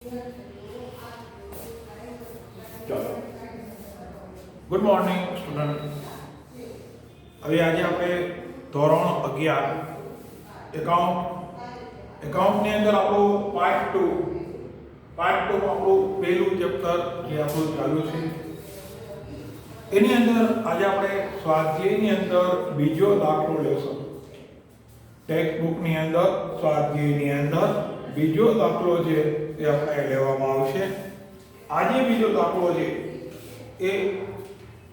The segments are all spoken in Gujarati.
चलो गुड मॉर्निंग स्टूडेंट। अभी आज आप धोरण 11 एकाउंटनी अंदर आपको पार्ट 2 में आपको पहलू चैप्टर जे आपको चालू है एनी अंदर आज आप स्वाध्यायनी अंदर बीजो दाखलो लेशो। टेक्स्ट बुकनी अंदर स्वाध्यायनी अंदर बीजो दाखलो है એ આપણે લેવામાં આવશે। આજે બીજો દાખલો છે એ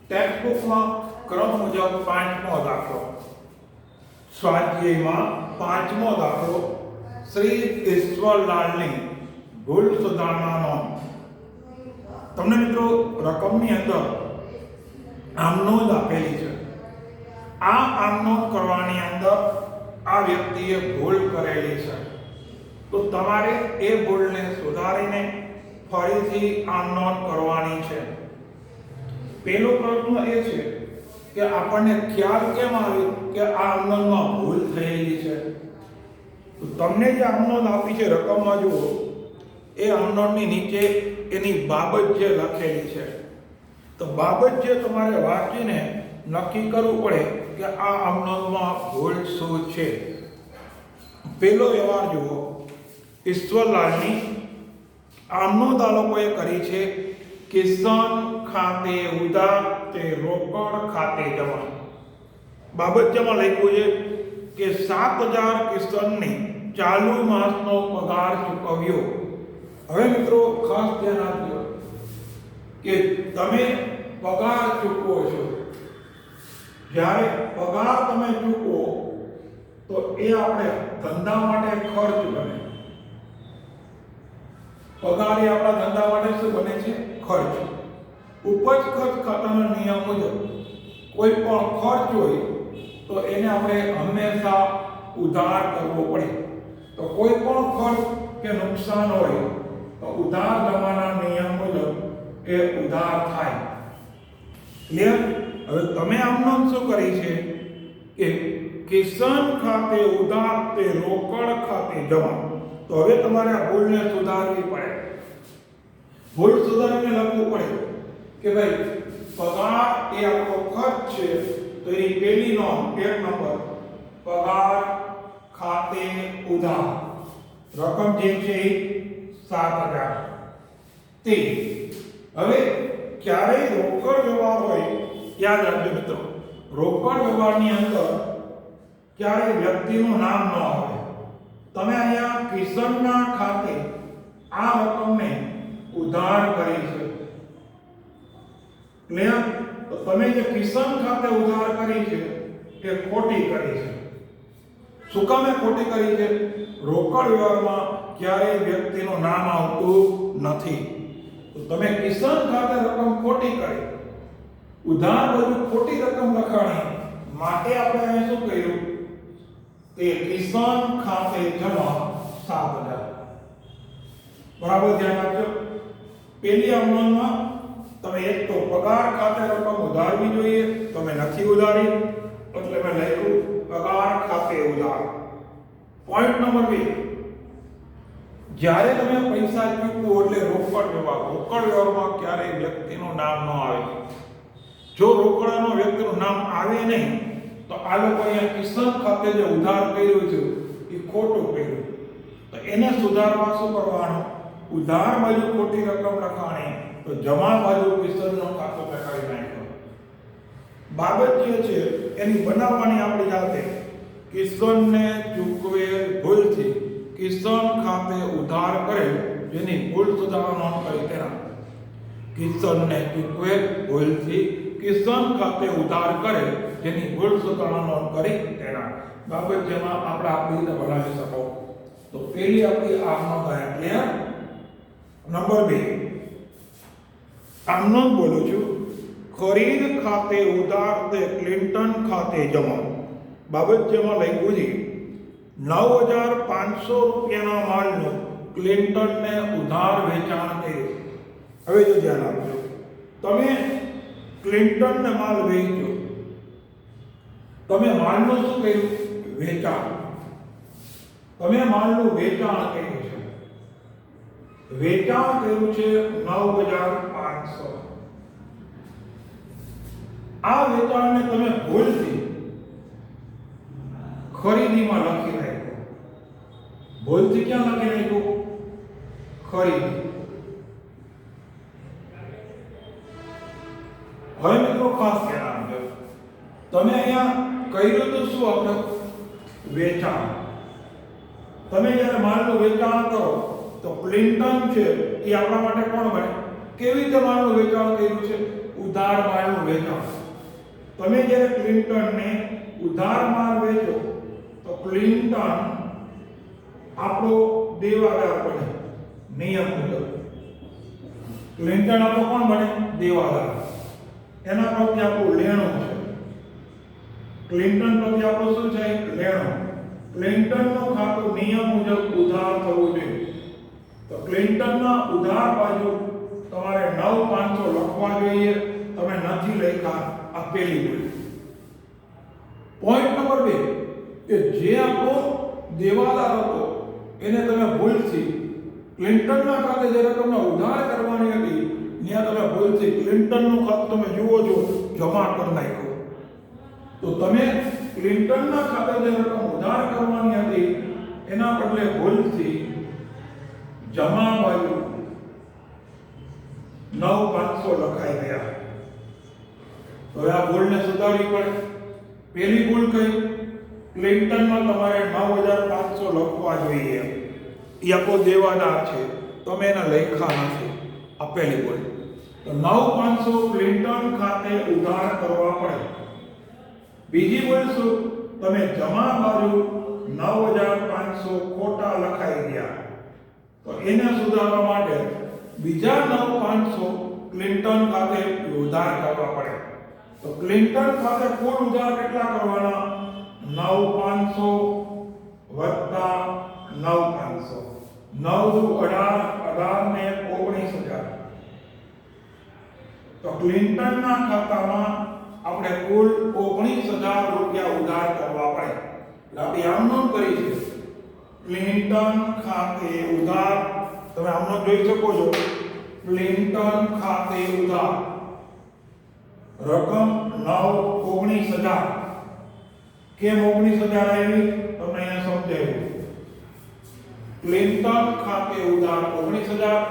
ટેક્સ્ટ બુકમાં ક્રમ મુજબ 5મો દાખલો, સ્વાધ્યાયમાં 5મો દાખલો શ્રી ઈશ્વરલાલની ભૂલ સુધારણા નોંધ। તમને મિત્રો રકમની અંદર આમનોંધ આપેલી છે। આ આમનોંધ કરવાની અંદર આ વ્યક્તિએ ભૂલ કરેલી છે તો તમારે એ ભૂલને સુધારીને ફરીથી આમનોંધ કરવાની છે। પહેલો પ્રશ્ન એ છે કે આપણને ખ્યાલ કેમ આવ્યો કે આ આમનોંધમાં ભૂલ થયેલી છે? તો તમને જે આમનોંધ આપી છે રકમમાં જુઓ, એ આમનોંધની નીચે એની બાબત જે લખેલી છે, તો બાબત જે તમારે વાંચીને નક્કી કરવું પડે કે આ આમનોંધમાં ભૂલ શું છે। પહેલો વ્યવહાર જુઓ, ઈશ્વરલાલની આમનોંધ આ લોકોએ કરી છે કિસાન ખાતે ઉધાર તે રોકડ ખાતે જમા। બાબત જેમાં લખ્યું છે કે 7000 કિસાનને ચાલુ માસનો પગાર ચૂકવ્યો। હવે મિત્રો ખાસ ધ્યાન આપજો કે તમે પગાર ચૂકવો છો, જ્યારે પગાર તમે ચૂકવો તો એ આપણે ધંધા માટે ખર્ચ બને। પગાર એ આપણા ધંધા માટે શું બને છે? ખર્ચ। ઉપજ ખર્ચ ખાતાના નિયમ મુજબ કોઈ પણ ખર્ચ હોય તો એને આપણે હંમેશા ઉધાર કરવો પડે। તો કોઈ પણ ખર્ચ કે નુકસાન હોય તો ઉધાર જમાના નિયમ મુજબ એ ઉધાર થાય। ક્લિયર? હવે તમે આમનોંધ શું કરી છે કે કિસાન ખાતે ઉધાર તે રોકડ ખાતે જમા। તો હવે તમારે આ ભૂલને સુધારવી પડે। ભૂલ સુધારીને લખવું પડે કે ભાઈ પગાર એ આપણો ખર્ચ છે, તો એની પહેલી નોંધ 1 નંબર પગાર ખાતે ઉધાર, રકમ જે છે 7000 તે। હવે ક્યારેય રોકડ વ્યવહાર હોય, યાદ રાખજો મિત્રો, રોકડ વ્યવહારની અંદર ક્યારેય વ્યક્તિનું નામ ન આવે। તમે અહીંયા કિશનના ખાતે આ રકમને ઉધાર કરી છે, ક્લિયર? તો તમે જે કિશન ખાતે ઉધાર કરી છે એ ખોટી કરી છે। શું કામ એ ખોટી કરી છે? રોકડ વ્યવહારમાં ક્યારેય વ્યક્તિનું નામ આવતું નથી। તો તમે કિશન ખાતે રકમ ખોટી કરી, ઉધાર બાજુ ખોટી રકમ લખાણી, માટે આપણે અહીં શું કર્યું તે કિસાન ખાતે જમા 7000। બરાબર ધ્યાન આપજો। પહેલી આમનોંધમાં તમે એક તો પગાર ખાતે રકમ ઉધારવી જોઈએ, તમે નથી ઉધારી એટલે મેં લખ્યું પગાર ખાતે ઉધાર। પોઈન્ટ નંબર 2, જ્યારે તમે પૈસા ચૂકવો એટલે રોકડ વ્યવહારમાં ક્યારેય વ્યક્તિનું નામ ન આવે। જો રોકડાનો વ્યક્તિનું નામ આવે નહીં તો આ લોકો અહીંયા કિસાન ખાતે જે ઉધાર કર્યું છે એ ખોટું કર્યું। તો એને સુધારવા શું કરવાનું? ઉધાર બાજુ ખોટી રકમ લખાણી, તો જમા બાજુ કિસાનનો ખાતો લખાવી નાખ્યો। બાબત જે છે એની બનાવવાની આપણી જાતે, કિસાનને ચૂકવેલ ભૂલથી કિસાન ખાતે ઉધાર કરેલ જેની ભૂલ સુધારવા નોંધ કરી તેના। કિસાનને ચૂકવેલ ભૂલથી કિસાન ખાતે ઉધાર કરેલ જેની ભૂલ સુધારવા નોંધ કરી તેના। બાબત જેમાં આપણે આપણી રીતે બનાવી શકો। તો પહેલી આપણી આમનોંધ આયા, ક્લિયર? નંબર 2, આમનોંધ બોલું છું, ખરીદ ખાતે ઉધાર તે ક્લિન્ટન ખાતે જમા। બાબત જેમાં લખ્યું છે 9500 રૂપિયાના માલનું ક્લિન્ટનને ઉધાર વેચાણ કર્યું। હવે જો ધ્યાન આપજો, તમે ક્લિન્ટનને માલ વેચ્યો, તમે માલનું શું કર્યું? વેચાણ। તમે માલનું વેચાણ કર્યું છે। વેચાણ કર્યું છે 9500. આ વેચાણને તમે ભૂલથી ખરીદીમાં લખી નાખ્યો. ભૂલથી ક્યાં લખી નાખ્યો? ખરીદી. હવે મિત્રો ખાસ ધ્યાન આપજો. તમે અહીંયા કર્યું તો શું આપણે? વેચાણ. તમે જ્યારે માલનું વેચાણ કરો તો ક્લિન્ટન છે એ આપણા માટે કોણ બને? કેવી રીતે માલનું વેચાણ કર્યું છે? ઉધાર માલનું વેચાણ. તમે જ્યારે ક્લિન્ટનને ઉધાર માલ વેચો તો ક્લિન્ટન આપણો દેવાદાર બને. નિયમ મુજબ ક્લિન્ટન આપણો કોણ બને? દેવાદાર. એના પ્રત્યે આપણું લેણું છે. ક્લિન્ટન પ્રત્યે આપણું શું છે? લેણું. ક્લિન્ટનનું ખાતું નિયમ મુજબ ઉધાર થવું જોઈએ. તો ક્લિન્ટનના ઉધાર બાજુ તમારે 9500 લખવા જોઈએ. તમે નથી લખ્યા, આ પહેલી ભૂલ. પોઈન્ટ નંબર 2 કે જે આપણો દેવાદાર હતો એને તમે ભૂલથી ક્લિન્ટનના ખાતે જે રકમને ઉધાર કરવાની હતી ત્યાં તમે ભૂલથી ક્લિન્ટનનું ખાતું તમે જુઓ છો જમા કરી નાખ્યો. તો તમે ક્લિન્ટનના ખાતે જે રકમ ઉધાર કરવાની હતી એના બદલે ભૂલથી જમા બાજુ 9500 લખાઈ ગયા. તો આ ભૂલને સુધારવી પડે. પહેલી ભૂલ કઈ? ક્લિન્ટનમાં તમારે 9500 લખવા જોઈએ. એ આપણો દેવાદાર છે, તમે એને લખ્યા નથી. આ પહેલી ભૂલ. તો 9500 ક્લિન્ટન ખાતે ઉધાર કરવા પડે. બીજી ભૂલ શું? તમે જમા બાજુ 9500 ખોટા લખાઈ ગયા. તો એને સુધારવા માટે બીજા 9500 ક્લિન્ટન ખાતે ઉધાર કરવા પડે. તો ક્લિન્ટન ખાતે કુલ ઉધાર કેટલા કરવાના? 9500 વત્તા 9500. 9 18 ને 19000. તો ક્લિન્ટનના ખાતામાં આપણે કુલ 19000 રૂપિયા ઉધાર કરવા પડે. એટલે આપણે આમ નોંધ કરી છે ક્લિન્ટન ખાતે ઉધાર. તમે આમ જોઈ શકો છો ક્લિન્ટન ખાતે ઉધાર રકમ 19000. કેમ 19000 આવી? તમને અહીંયા સમજાવ્યું. ક્લિન્ટન ખાતે ઉધાર 19000.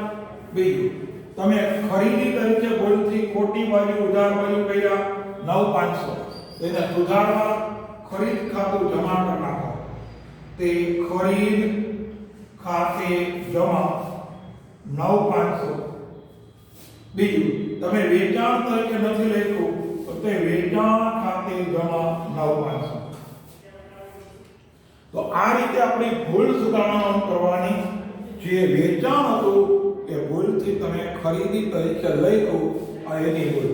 બીજું, તમે ખરીદી તરીકે ભૂલથી ખોટી બાજુ ઉધાર બાજુ કર્યા 9500. એને સુધારવા ખરીદ ખાતું જમા કરી નાખો. તે ખરીદ ખાતે જમા 9500. બીજું, તમે વેચાણ તરીકે નથી લખ્યું તો તે વેચાણ ખાતે જમા 9500. તો આ રીતે આપણી ભૂલ સુધારણા કરવાની. જે વેચાણ હતું એ ભૂલથી તમે ખરીદી તરીકે લખ્યું, આ એની ભૂલ.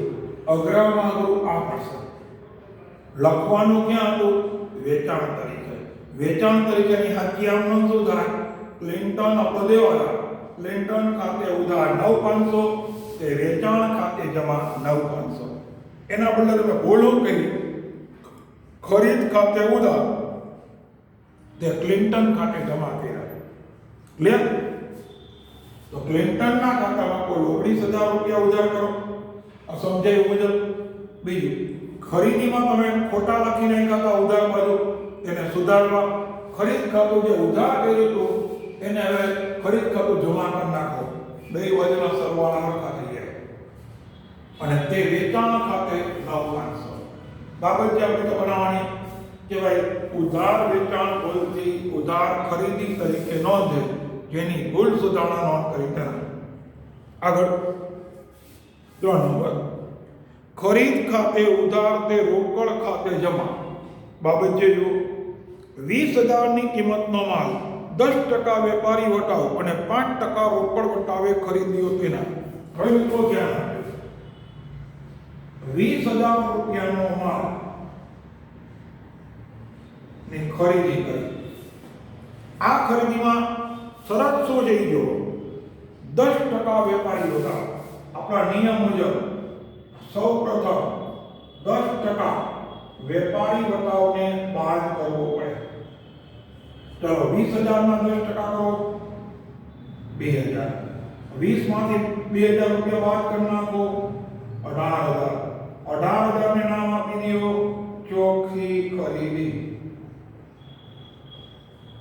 અઘરામાં આ પડશે. લખવાનું ક્યાં હતું? વેચાણ તરીકે. વેચાણ તરીકેની હાથી આમ નોંધ શું થાય? ક્લિન્ટન આપણો દેવાદાર. ક્લિન્ટન ખાતે ઉધાર 9500, તે વેચાણ ખાતે જમા 9500. એના બદલે તમે ભૂલ કરી ખરીદ ખાતે ઉધાર, તે ક્લિન્ટન ખાતે જમા કર્યા. ક્લિયર? તો ક્લિન્ટનના ખાતામાં કોઈ 19000 રૂપિયા ઉધાર કરો. આ સમજાયું મુજબ. બીજું, ખરીદીમાં તમે ખોટા લખી નાખ્યા હતા ઉધાર બાજુ, તેને સુધારવા ખરીદ ખાતું જે ઉધાર કર્યું હતું એને હવે ખરીદ ખાતું જમા કરી નાખો. બે બાજુના સરવાળા સરખા થઈ જાય. અને તે વેચાણ ખાતે 9500. બાબત જે આપણે તો બનાવવાની કે ભાઈ ઉધાર વેચાણ ભૂલથી ઉધાર ખરીદી તરીકે નોંધે, જેની ભૂલ સુધારણા નોંધ કરી તેના. આગળ 3 નંબર, ખરીદ ખાતે ઉધાર તે રોકડ ખાતે જમા. બાબત જે જો 20000 ની કિંમતનો માલ 10% વેપારી વટાવ અને 5% રોકડ વટાવે ખરીદ્યો તેના. હવે મિત્રો ધ્યાન આપજો. 20000 રૂપિયાનો માલ ની ખરીદી કરી. આ ખરીદીમાં શરત શું જઈ ગયો? 10% વેપારી વટાવ. આપણા નિયમ મુજબ સૌપ્રથમ 10% વેપારી વટાવને બાદ કરવો પડે. ચલો 20000 માં 10% કરો 2000. 20 માંથી 2000 રૂપિયા બાદ કરી નાખો 18000 18000 ને નામ આપી દો ચોખ્ખી ખરીદી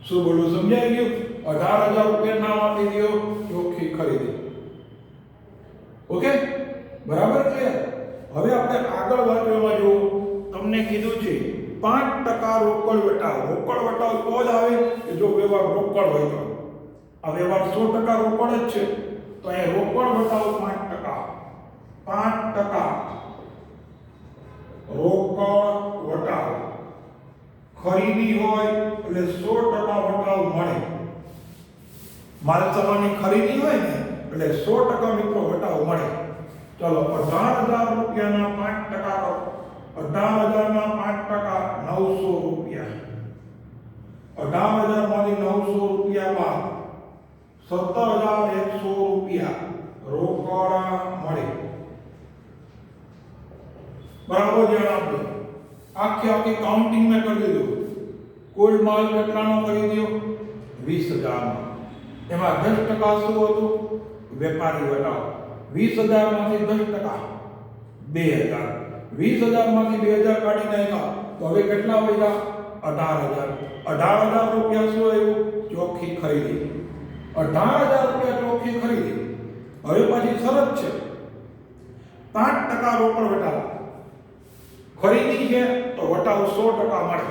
શું બોલું સમજાઈ ગયું 18000 રૂપિયા નામ આપી દો ચોખ્ખી ખરીદી ઓકે બરાબર ક્લિયર હવે આપણે આગળ વાંચવામાં જો તમને કીધું છે 5% રોકડ વટાવ તો જ આવે કે જો વ્યવહાર રોકડ હોય તો આ વ્યવહાર 100% રોકડ જ છે તો અહીંયા રોકડ વટાવ 5% રોકડ વટાવ ખરીદી હોય એટલે 100% વટાવ મળે માલ સામાનની ખરીદી હોય ને એટલે 100% મિત્રો વટાવ મળે ચલો 18000 રૂપિયાના 5% 18000 ના 5% 900 રૂપિયા 18000 માંથી 900 રૂપિયા બાદ 17100 રૂપિયા રોકડ મળે બરાબર ધ્યાન આપજો આખી કાઉન્ટિંગ મેં કરી દીધું કુલ માલ કેટલાનો ખરીદ્યો 20000 નો એમાં 10% શું હતું વેપારી વટાવ 20000 માંથી 10% 2000 20000 માંથી 2000 કાઢી નાખ્યા તો હવે કેટલા વધ્યા 18000 રૂપિયા શું આવ્યું ચોખ્ખી ખરીદી 18000 રૂપિયા ચોખ્ખી ખરીદી હવે પછી શરત છે 5% રોકડ વટાવ ખરીદી છે તો વટાવ 100% મળે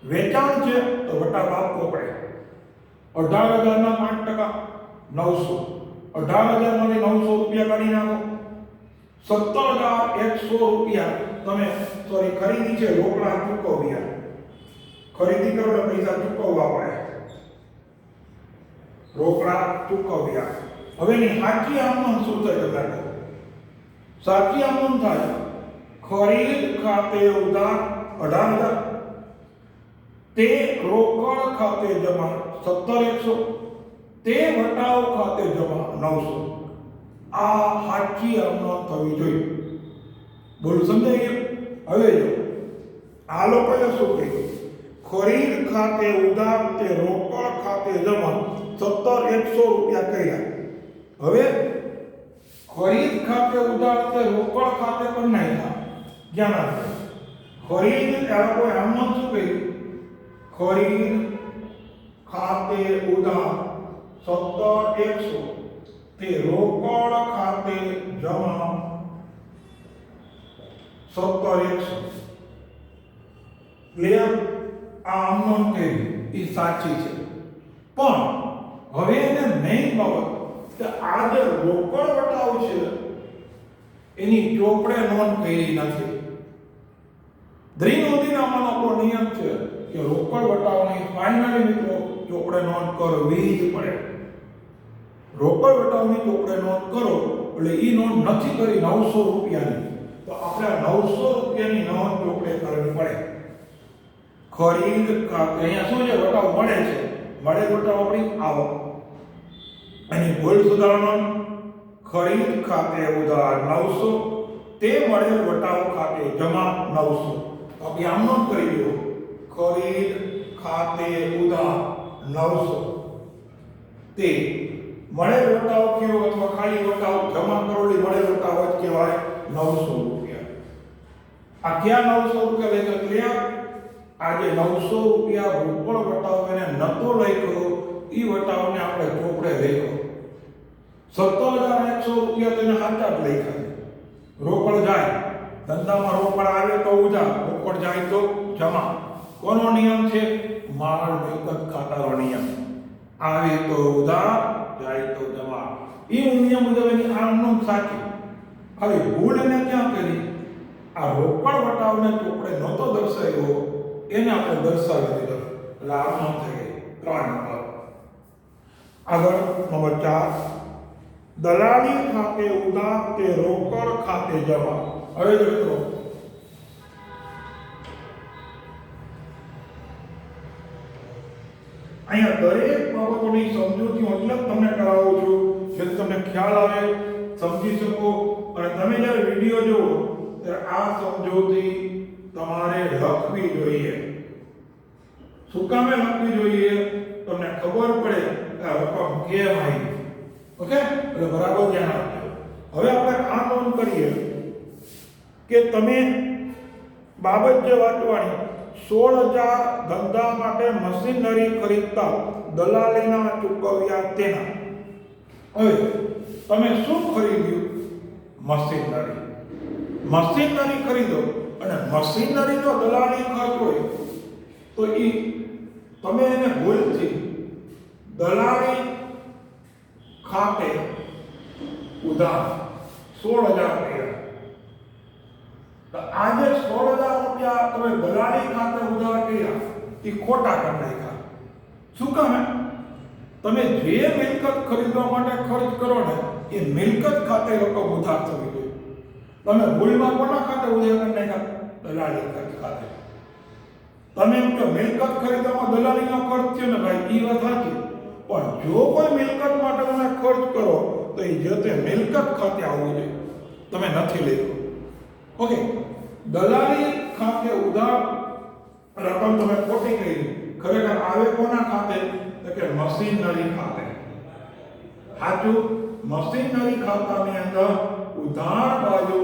વેચાણ છે તો વટાવ આપવો પડે 18000 ના 5% 900 18000 માંથી 900 રૂપિયા કાઢી નાખો 17100 રૂપિયા તમે ખરીદી છે રોકડા ચૂકવ્યા ખરીદી કરો એટલે પૈસા ચૂકવવા પડે રોકડા ચૂકવ્યા હવે ની સાચી આમનોંધ શું થાય તમને સાચી આમનોંધ થાય ખરીદ ખાતે ઉધાર 18000 તે રોકડ ખાતે જમા 17100 તે વટાવ ખાતે જમા 900 આ સાચી આમનોંધ થવી જોઈએ બોલ સમજાઈ ગયું હવે જો આ લોકોએ શું કહ્યું ખરીદ ખાતે ઉધાર તે રોકડ ખાતે જમા 17100 રૂપિયા કર્યા હવે ખરીદ ખાતે ઉધાર તે રોકડ ખાતે પણ નાખ્યા જ્ઞાન આપે ખરીદ આ લોકોએ આમનોંધ શું કહ્યું ખરીદ ખાતે ઉધાર 17100 તે રોકડ ખાતે જમા 17100 ક્લિયર આ આમનોંધ કહી એ સાચી છે પણ હવે એને મેઇન બાબત કે આ જે રોકડ વટાવ છે એની ચોપડે નોંધ કરી નથી દ્વિનોંધીનામાનો આપણો નિયમ છે કે રોકડ વટાવની ફાઇનલી મિત્રો ચોપડે નોંધ કરવી જ પડે રોકડ વટાવની ચોપડે નોંધ કરો એટલે એ નોંધ નથી કરી 900 રૂપિયાની તો આપણે 900 રૂપિયાની નોંધ ચોપડે કરવી પડે ખરીદ અહીંયા શું છે વટાવ મળે છે મળે વટાવ આપણી આવક અને ભૂલ સુધારણા ખરીદ ખાતે ઉધાર 900 તે મળે વટાવ ખાતે જમા 900 આપણે આમ નોંધ કરી દો ખરીદ ખાતે ઉધાર 900 તે મળે વટાવ કયો અથવા ખાલી વટાવ જમા કરોડી મળે વટાવ જ કહેવાય 900 રૂપિયા આ ક્યાં 900 રૂપિયા લેખા ક્લિયર આજે 900 રૂપિયા રોકડ વટાવ એને નતો લખ્યો ઈ વટાવને આપણે ચોપડે લખ્યો 17100 રૂપિયા તેને સાચા જ લખ્યા રોકડ જાય ધંધામાં રોકડ આવે તો ઉધાર રોકડ જાય તો જમા કોનો નિયમ છે માલ મિલકત ખાતાનો નિયમ આવે તો ઉધાર જાય તો જમા ઈ નિયમ મુજબ એની આમનોંધ સાચી ખાલી ભૂલ એને ક્યાં કરી આ રોકડ વટાવને ચોપડે નતો દર્શાવ્યો એને આપણે દર્શાવી દીધો એટલે આમનોંધ થઈ ગઈ 3 નંબર આગળ નંબર 4 દલાલી ખાતે ઉધાર તે રોકડ ખાતે જમા હવે જો મિત્રો અહીંયા દરેક બાબતોની સમજૂતી મતલબ તમને કરાવું છું જેથી તમને ખ્યાલ આવે સમજી શકો અને તમે જ્યારે વિડિયો જુઓ ત્યારે આ સમજૂતી તમારે લખવી જોઈએ શું કામે લખવી જોઈએ તમને ખબર પડે કે આ રકમ કેમ આવી ઓકે, એટલે બરાબર ધ્યાન આપજો. હવે આપણે આ નોંધ કરીએ કે તમે બાબત જે વાંચવાની 16,000 ધંધા માટે મશીનરી ખરીદતા દલાલીના ચૂકવ્યા તેના. હવે તમે શું ખરીદ્યું? મશીનરી. મશીનરી ખરીદો અને મશીનરીનો દલાલી ખર્ચ હોય તો એ તમે એને ભૂલથી દલાલી ખાતે ઉધાર 16,000 રૂપિયા, તો આજે 16,000 રૂપિયા તમે દલાલી ખાતે ઉધાર કર્યા એ ખોટા કરી નાખ્યા. શું કામ? તમે જે મિલકત ખરીદવા માટે ખર્ચ કરો ને એ મિલકત ખાતે રકમ ઉધાર થવી જોઈએ. તમે ભૂલમાં કોના ખાતે ઉધાર કરી નાખ્યા? દલાલી ખાતે. તમે એમ કે મિલકત ખરીદવામાં દલાલીનો ખર્ચ થયો ને ભાઈ, એ વાત સાચી, પણ જો કોઈ મિલકત માટે તમે ખર્ચ કરો તો એ જે તે મિલકત ખાતે આવવું જોઈએ. તમે નથી લેતો. ઓકે, દલાલી ખાતે ઉધાર રકમ તમે ખોટી કરી, ખરેખર આવે કોના ખાતે? તો કે મશીનરી ખાતે. સાચું, મશીનરી ખાતાની અંદર ઉધાર બાજુ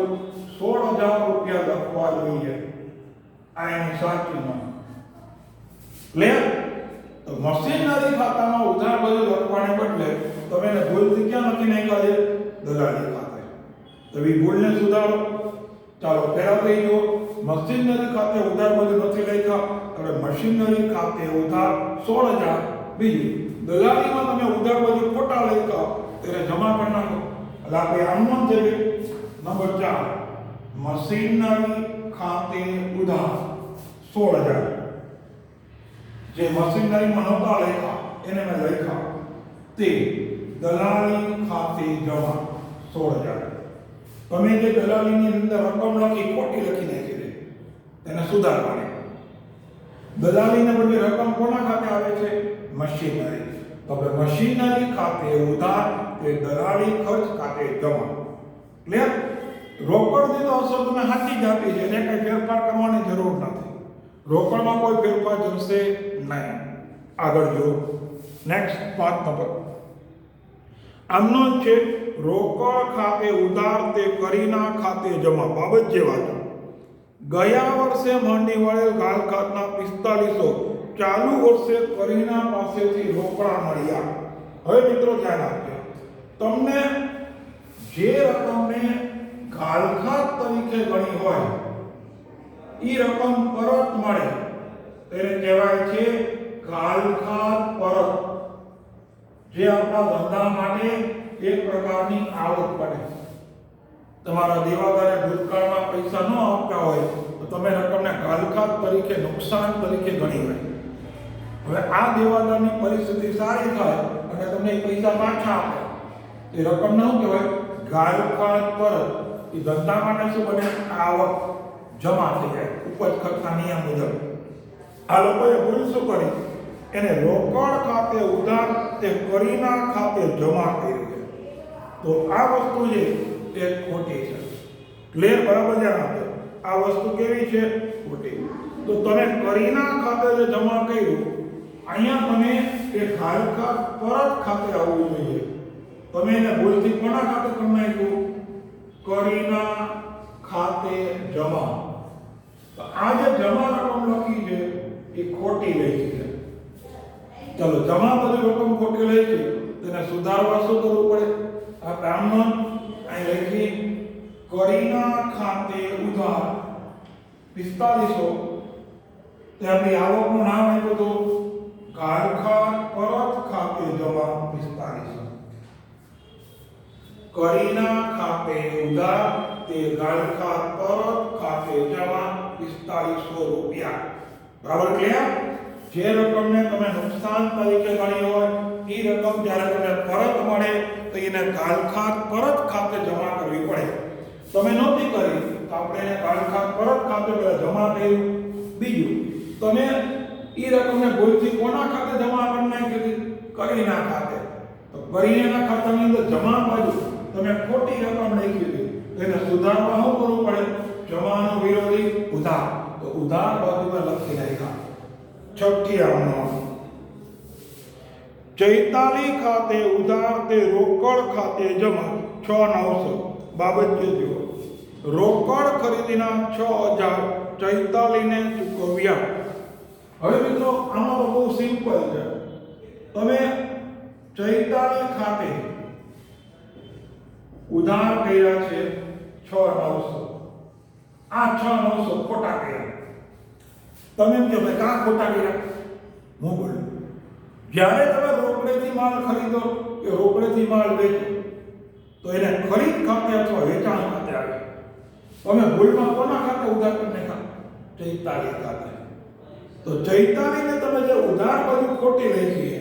16,000 રૂપિયા લખવા જોઈએ. આ એની સાચી નોંધ. ક્લિયર? તો મશીનરી ખાતામાં ઉધાર બાજુ લખવાને બદલે તમે એને ભૂલથી ક્યાં લખી નાખ્યા છે? દલાલી ખાતે. તો એ ભૂલને સુધારો. ચાલો પહેલા તો જો મશીનરી ખાતે ઉધાર બાજુ નથી લખ્યા, એટલે મશીનરી ખાતે ઉધાર 16,000. બીજું, દલાલીમાં તમે ઉધાર બાજુ ખોટા લખ્યા તેને જમા કરી નાખો. એટલે આપણે આનું જોઈએ. નંબર 4, મશીનરી ખાતે ઉધાર 16,000. જે મશીનરીમાં નહોતા લખ્યા એને મેં લખ્યા, તે દલાલી ખાતે જમા 16,000. તમે જે દલાલીની અંદર રકમ લખી ખોટી લખી નાખી છે તેને સુધારવાની. દલાલીને બદલે રકમ કોના ખાતે આવે છે? મશીનરી. તો આપણે મશીનરી ખાતે ઉધાર તે દલાલી ખર્ચ ખાતે જમા. ક્લિયર? રોકડની તો અસર તમે સાચી જ આપી છે, એને કઈ ફેરફાર કરવાની જરૂર નથી. રોકડમાં કોઈ ફેરફાર જશે નહીં. આગળ જો નેક્સ્ટ 5 નંબર. આમનો છે રોકડ ખાતે ઉધાર તે કરીના ખાતે જમા. બાબત જે વાત, ગયા વર્ષે માંડી વાળેલ ગાલખાતના 4500 ચાલુ વર્ષે કરીના પાસેથી રોકડા મળ્યા. હવે મિત્રો ધ્યાન આપજો, તમને જે રકમને ગાલખાત તરીકે ગણી હોય એ રકમ પરત મળે તેને કહેવાય છે ગાલખાત પરત. જે આપણા ધંધા માટે એક પ્રકારની આવક પડે. તમારા દેવાદારે ભૂતકાળમાં પૈસા ન આપતા હોય તો તમે રકમને ગાલખાત તરીકે, નુકસાન તરીકે ગણી હોય. હવે આ દેવાદારની પરિસ્થિતિ સારી થાય અને તમને એ પૈસા પાછા આપે, એ રકમ ન કહેવાય ગાલખાત પરત. એ ધંધા માટે શું બને? આવક જમા થઈ જાય ઉપજ ખર્ચના નિયમ મુજબ. આ લોકોએ ભૂલ શું કરી? એને રોકડ ખાતે ઉધાર તે કરીના ખાતે જમા કરી છે. તો આ વસ્તુ છે એ ખોટી છે. ક્લિયર? બરાબર ધ્યાન આપજો. આ વસ્તુ કેવી છે? ખોટી. તો તમે કરીના ખાતે જે જમા કર્યું, અહીંયા તમે એ ગાલખાત પરત ખાતે આવવું જોઈએ. તમે એને ભૂલથી કોના ખાતે કરી નાખ્યું? કરીના ખાતે જમા. તો આ જે જમા રકમ લખી છે એ ખોટી લખી છે. ચલો, જમા બધી રકમ ખોટી લખી, તેને સુધારવા શું કરવું પડે? આ કામમાં અહીં લખી કરીના ખાતે ઉધાર 4500. તે આપણી આવકનું નામ આપ્યું હતું ગાલખાત પરત ખાતે જમા 4500. કરીના ખાતે ઉધાર તે ગાલખાત પરત ખાતે જમા 4500 રૂપિયા. બરાબર? ક્લિયર? જે રકમને તમે નુકસાન તરીકે ગણી હોય એ રકમ જ્યારે તમને પરત મળે તો એને ગાલખાત પરત ખાતે જમા કરવી પડે. તમે નહોતી કરી તો આપણે એને ગાલખાત પરત ખાતે જમા કર્યું. બીજું, તમે એ રકમને ભૂલથી કોના ખાતે જમા કરી નાખી? કરીના ખાતે. તો કરીના ખાતાની અંદર જમા બાજુ તમે ખોટી રકમ લખી હતી, તેને સુધારવા શું કરવું પડે? જમાનો વિરોધી ઉધાર. તો ઉધાર બાજુમાં લખી નાખ્યા. છઠ્ઠી આવનો 44 ખાતે ઉધાર તે રોકડ ખાતે જમા 6,900 બાબત જુઓ. રોકડ ખરીદીના 6,044 ને ચૂકવ્યા. હવે મિત્રો આમાં તો બહુ સિમ્પલ છે. તમે 44 ખાતે ઉધાર કર્યા છે 6,900. આ 6,900 ખોટા કર્યા. તમે એમ કહો ભાઈ કાં ખોટા કર્યા? હું બોલું, જ્યારે તમે રોકડેથી માલ ખરીદો કે રોકડેથી માલ વેચો તો એને ખરીદ ખાતે અથવા વેચાણ ખાતે આવે. તમે ભૂલમાં કોના ખાતે ઉધાર કરી નાખ્યા? 44 ખાતે. તો 44 ને તમે જે ઉધાર બધું ખોટી લખી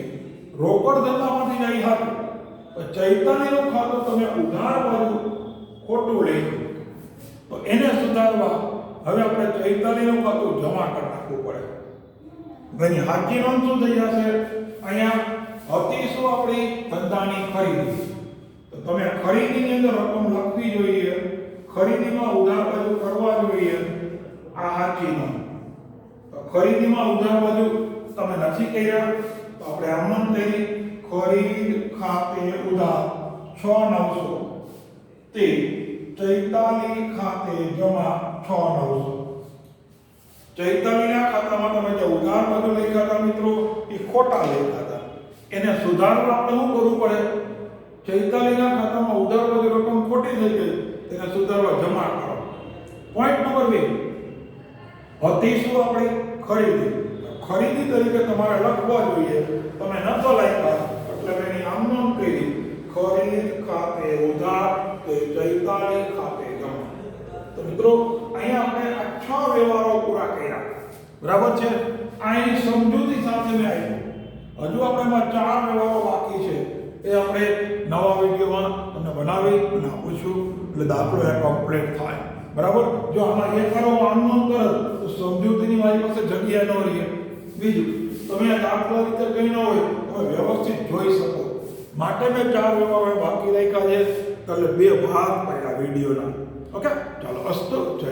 રોકડ ધંધામાંથી જાય હાથું, તો 44 નું ખાતું તમે ઉધાર બધું ખોટું લખ્યું, તો એને સુધારવા હવે આપણે 44 નું ખાતું જમા કરી નાખવું પડે. એની સાચી નોંધ શું થઈ જશે? અહીંયા હતી શું? આપણી ધંધાની ખરીદી. તો તમે ખરીદીની અંદર રકમ લખવી જોઈએ, ખરીદીમાં ઉધાર બધું કરવા જોઈએ. આ સાચી નોંધ. તો ખરીદીમાં ઉધાર બધું તમે નથી કર્યા તો આપણે આમ કરી ખરીદ ખાતે ઉધાર 6,900 તે 44 ખાતે જમા 6,900. 44 ના ખાતામાં તમે જે ઉધાર બધું લખ્યા હતા મિત્રો એ ખોટા લખ્યા હતા. એને સુધારવા આપણે શું કરવું પડે? 44 ના ખાતામાં ઉધાર બધી રકમ ખોટી થઈ ગઈ, તેને સુધારવા જમા કરો. પોઈન્ટ નંબર 2, હતી શું? આપણે ખરીદી. ખરીદી તરીકે તમારે લખવા જોઈએ. તમે નતો લખ્યા એટલે એની આમ નામ કરી ખરીદ ખાતે ઉધાર તે 44 ખાતે જમા. તો મિત્રો અહીંયા આપણે આ 6 વ્યવહારો પૂરા કર્યા. બરાબર છે? અહીં સમજૂતી સાથે મેં આવ્યું. હજુ આપણે એમાં 4 વ્યવહારો બાકી છે. એ આપણે નવા વિડીયોમાં તમને બનાવી અને આપું છું એટલે દાખલો એ કમ્પ્લીટ થાય. બરાબર? જો આમાં એક કરો આમ નામ કરો તો સમજૂતીની મારી પાસે જગ્યા ન રહે. બીજું, તમે આ દાખલા રીતે કંઈ ન હોય તમે વ્યવસ્થિત જોઈ શકો માટે મેં 4 વ્યવહારો બાકી રાખ્યા છે. એટલે 2 ભાગ પડ્યા વિડીયોના. ઓકે, ચાલો અસ્તુ, જય